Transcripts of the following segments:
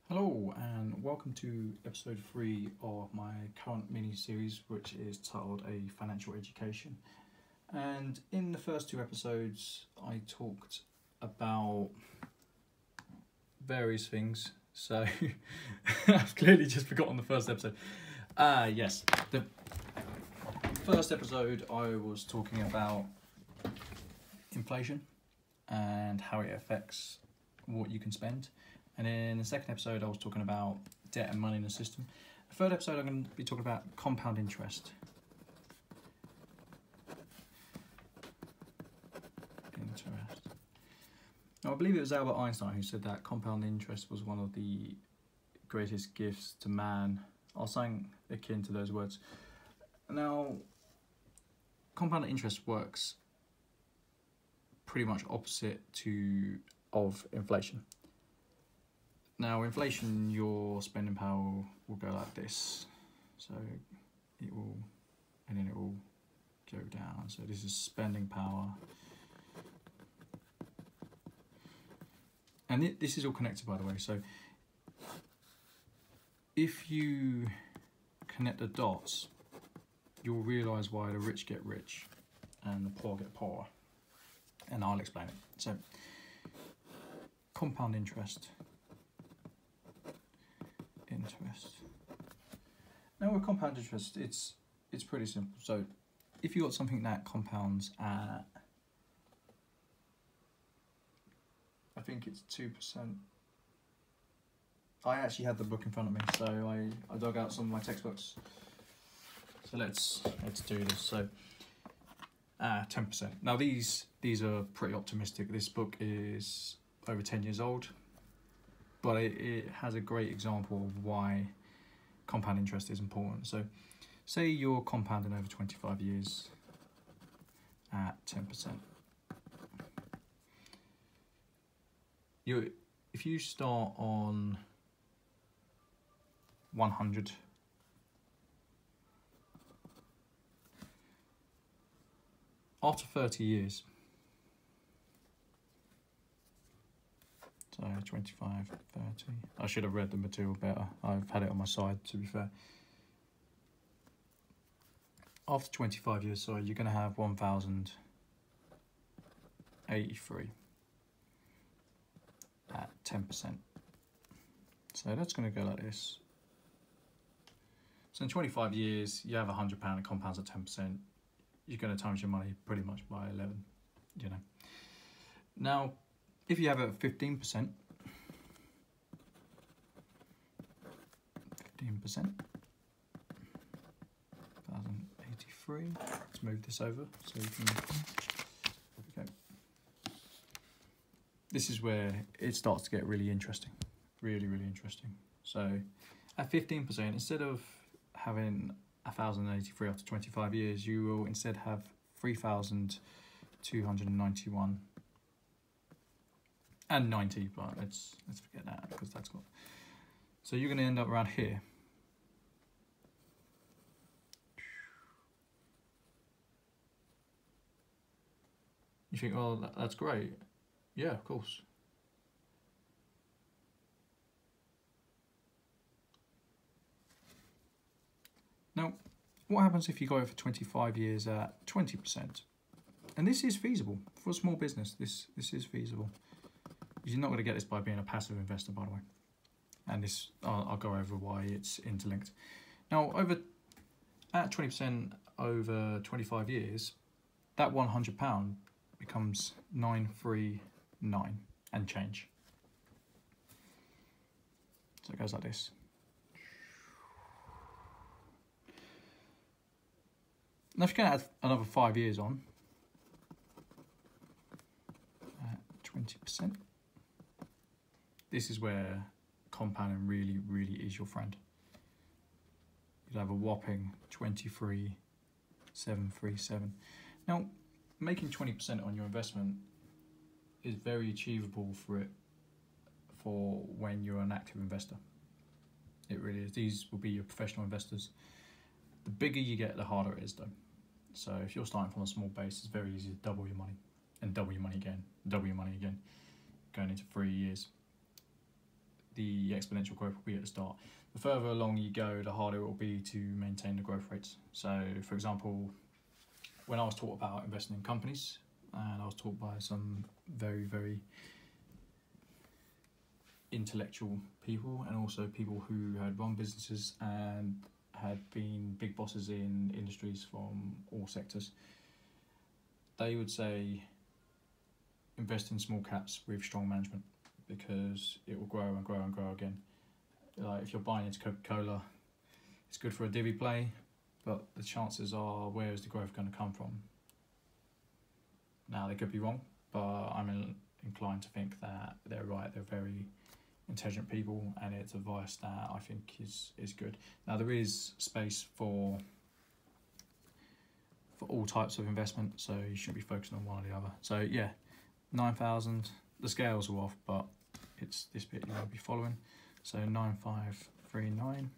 Hello and welcome to episode 3 of my current mini-series, which is titled A Financial Education. And in the first two episodes I talked about various things, so I've clearly just forgotten the first episode. Yes, the first episode I was talking about inflation and how it affects what you can spend. And in the second episode, I was talking about debt and money in the system. The third episode, I'm going to be talking about compound interest. Now, I believe it was Albert Einstein who said that compound interest was one of the greatest gifts to man, or something akin to those words. Now, compound interest works pretty much opposite of inflation. Now, inflation, your spending power will go like this. So it will, and then it will go down. So this is spending power. And this is all connected, by the way. So if you connect the dots, you'll realise why the rich get rich and the poor get poorer. And I'll explain it. So compound interest. Now with compound interest, it's pretty simple. So if you got something that compounds at, I think it's 2%. I actually had the book in front of me, so I dug out some of my textbooks. So let's do this. So 10%. Now these are pretty optimistic. This book is over 10 years old, but it has a great example of why compound interest is important. So say you're compounding over 25 years at 10%. If you start on 100, after 30 years, so 25, 30. I should have read the material better. I've had it on my side, to be fair. After 25 years, sorry, you're going to have 1,083 at 10%. So that's going to go like this. So in 25 years, you have £100, it compounds at 10%. You're going to times your money pretty much by 11, you know. Now, if you have it at 15%, 1,083. Let's move this over so you can. Okay. This is where it starts to get really interesting, really interesting. So, at 15%, instead of having 1,083 after 25 years, you will instead have 3,291. And 90, but let's forget that because that's got. So you're going to end up around here. You think, well, that's great. Yeah, of course. Now, what happens if you go over 25 years at 20%? And this is feasible for a small business. This is feasible. You're not going to get this by being a passive investor, by the way. And this, I'll go over why it's interlinked. Now, at 20% over 25 years, that £100 becomes 939 and change. So it goes like this. Now, if you're going to add another 5 years on, at 20%, this is where compounding really is your friend. You'll have a whopping 23,737. Now, making 20% on your investment is very achievable for when you're an active investor. It really is. These will be your professional investors. The bigger you get, the harder it is though. So if you're starting from a small base, it's very easy to double your money and double your money again, double your money again, going into 3 years. the exponential growth will be at the start. The further along you go, the harder it will be to maintain the growth rates. So, for example, when I was taught about investing in companies, and I was taught by some very, very intellectual people, and also people who had run businesses and had been big bosses in industries from all sectors, they would say invest in small caps with strong management, because it will grow and grow and grow again. Like if you're buying into Coca-Cola, it's good for a divvy play, but the chances are, where is the growth going to come from? Now, they could be wrong, but I'm inclined to think that they're right. They're very intelligent people, and it's advice that I think is good. Now, there is space for all types of investment, so you shouldn't be focusing on one or the other. So yeah, 9,000, the scales are off, but it's this bit you'll be following. So 9,539,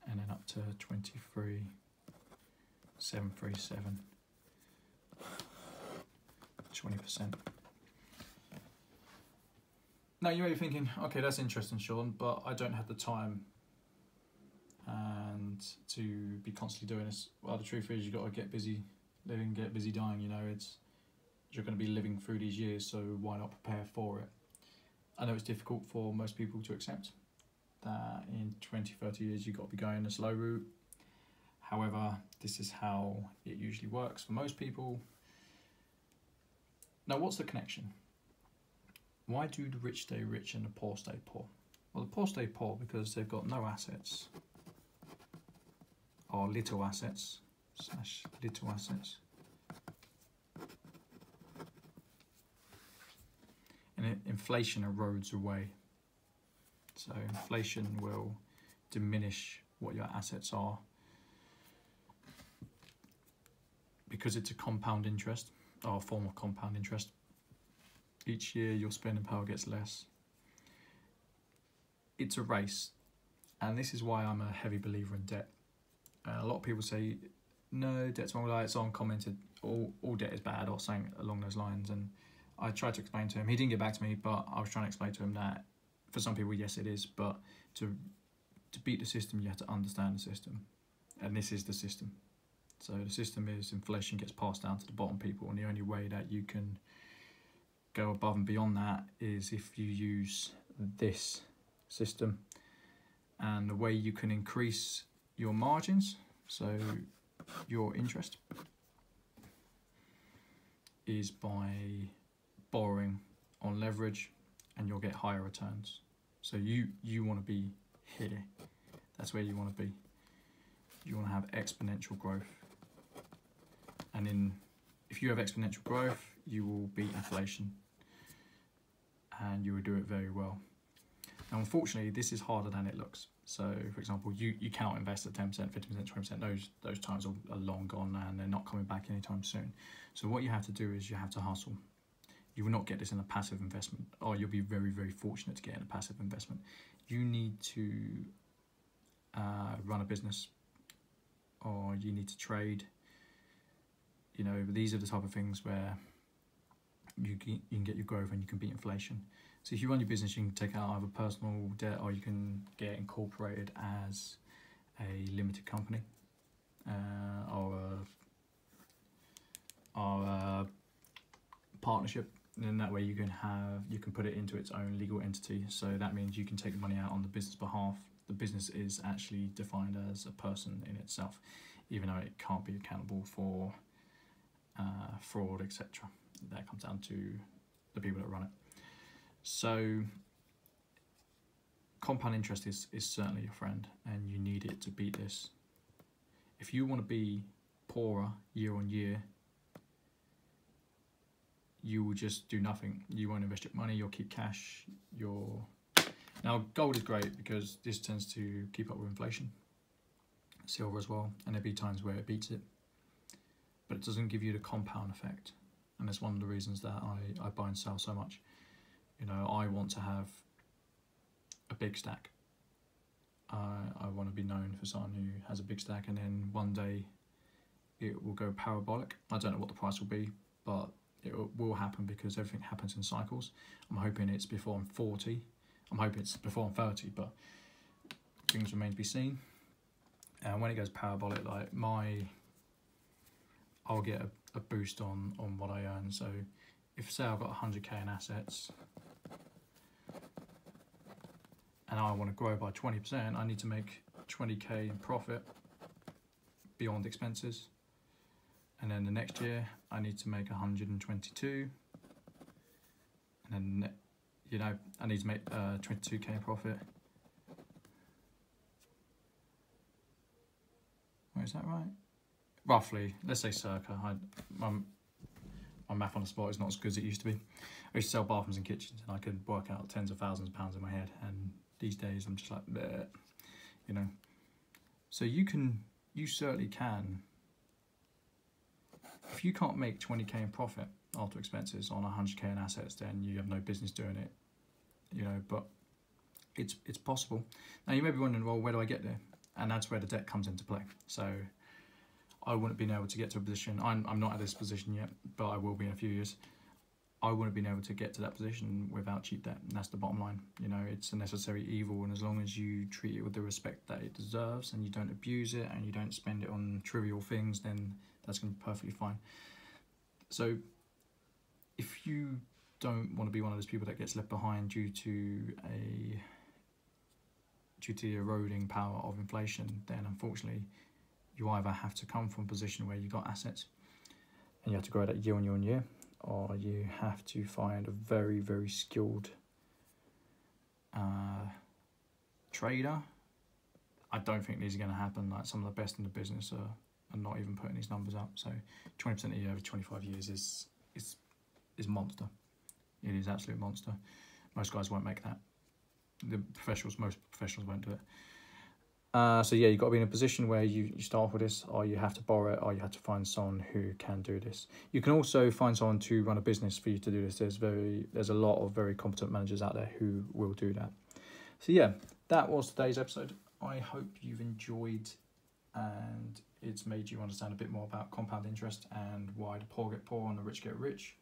and then up to 23,737, 20%. Now you may be thinking, okay, that's interesting, Sean, but I don't have the time and to be constantly doing this. Well, the truth is, you've got to get busy living, get busy dying. You know, you're going to be living through these years, so why not prepare for it? I know it's difficult for most people to accept that in 20, 30 years you've got to be going the slow route. However, this is how it usually works for most people. Now, what's the connection? Why do the rich stay rich and the poor stay poor? Well, the poor stay poor because they've got no assets, or little assets, little assets. And inflation erodes away. So inflation will diminish what your assets are, because it's a compound interest, or a form of compound interest. Each year your spending power gets less. It's a race, and this is why I'm a heavy believer in debt. A lot of people say, no, debt's wrong, it's uncommented, all debt is bad, or something along those lines. And I tried to explain to him, he didn't get back to me, but I was trying to explain to him that for some people, yes, it is, but to beat the system, you have to understand the system, and this is the system. So the system is inflation gets passed down to the bottom people, and the only way that you can go above and beyond that is if you use this system. And the way you can increase your margins, so your interest, is by borrowing on leverage, and you'll get higher returns. So you want to be here. That's where you want to be. You want to have exponential growth. And if you have exponential growth, you will beat inflation, and you will do it very well. Now, unfortunately, this is harder than it looks. So, for example, you cannot invest at 10%, 15%, 20%. Those times are long gone, and they're not coming back anytime soon. So what you have to do is you have to hustle. You will not get this in a passive investment, or you'll be very, very fortunate to get in a passive investment. You need to run a business, or you need to trade. You know, these are the type of things where you can get your growth and you can beat inflation. So if you run your business, you can take out either personal debt, or you can get incorporated as a limited company, or a partnership. And in that way, you can put it into its own legal entity. So that means you can take the money out on the business behalf. The business is actually defined as a person in itself, even though it can't be accountable for fraud, etc. That comes down to the people that run it. So compound interest is certainly your friend, and you need it to beat this. If you want to be poorer year on year, you will just do nothing. You won't invest your money, you'll keep cash. Now, gold is great because this tends to keep up with inflation. Silver as well, and there'll be times where it beats it, but it doesn't give you the compound effect. And that's one of the reasons that I buy and sell so much. You know, I want to have a big stack. I want to be known for someone who has a big stack, and then one day it will go parabolic. I don't know what the price will be, but it will happen because everything happens in cycles. I'm hoping it's before I'm 40. I'm hoping it's before I'm 30, but things remain to be seen. And when it goes parabolic, like I'll get a boost on what I earn. So if say I've got 100k in assets and I want to grow by 20%, I need to make 20k in profit beyond expenses. And then the next year I need to make 122, and then, you know, I need to make 22k in profit. Wait, is that right? Roughly, let's say circa. My math on the spot is not as good as it used to be. I used to sell bathrooms and kitchens, and I could work out tens of thousands of pounds in my head, and these days I'm just like, bleh, you know. So you certainly can. If you can't make 20k in profit after expenses on 100k in assets, then you have no business doing it, you know. But it's possible. Now you may be wondering, well, where do I get there? And that's where the debt comes into play. So I wouldn't have been able to get to a position, I'm not at this position yet, but I will be in a few years. I wouldn't have been able to get to that position without cheap debt, and that's the bottom line. You know, it's a necessary evil, and as long as you treat it with the respect that it deserves, and you don't abuse it, and you don't spend it on trivial things, then that's going to be perfectly fine. So if you don't want to be one of those people that gets left behind due to the eroding power of inflation, then unfortunately you either have to come from a position where you got assets and you have to grow that year on year on year, or you have to find a very, very skilled trader. I don't think these are going to happen. Like, some of the best in the business are not even putting these numbers up. So 20% a year over 25 years is monster. It is absolute monster. Most guys won't make that. Most professionals won't do it. So yeah, you've got to be in a position where you start with this, or you have to borrow it, or you have to find someone who can do this. You can also find someone to run a business for you to do this. There's a lot of very competent managers out there who will do that. So yeah, that was today's episode. I hope you've enjoyed and it's made you understand a bit more about compound interest and why the poor get poor and the rich get rich.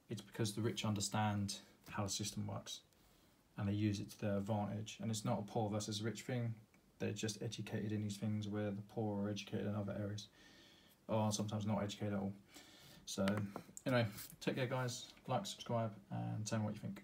It's because the rich understand how the system works and they use it to their advantage. And it's not a poor versus rich thing. They're just educated in these things, where the poor are educated in other areas, or sometimes not educated at all. So anyway, take care guys, like, subscribe, and tell me what you think.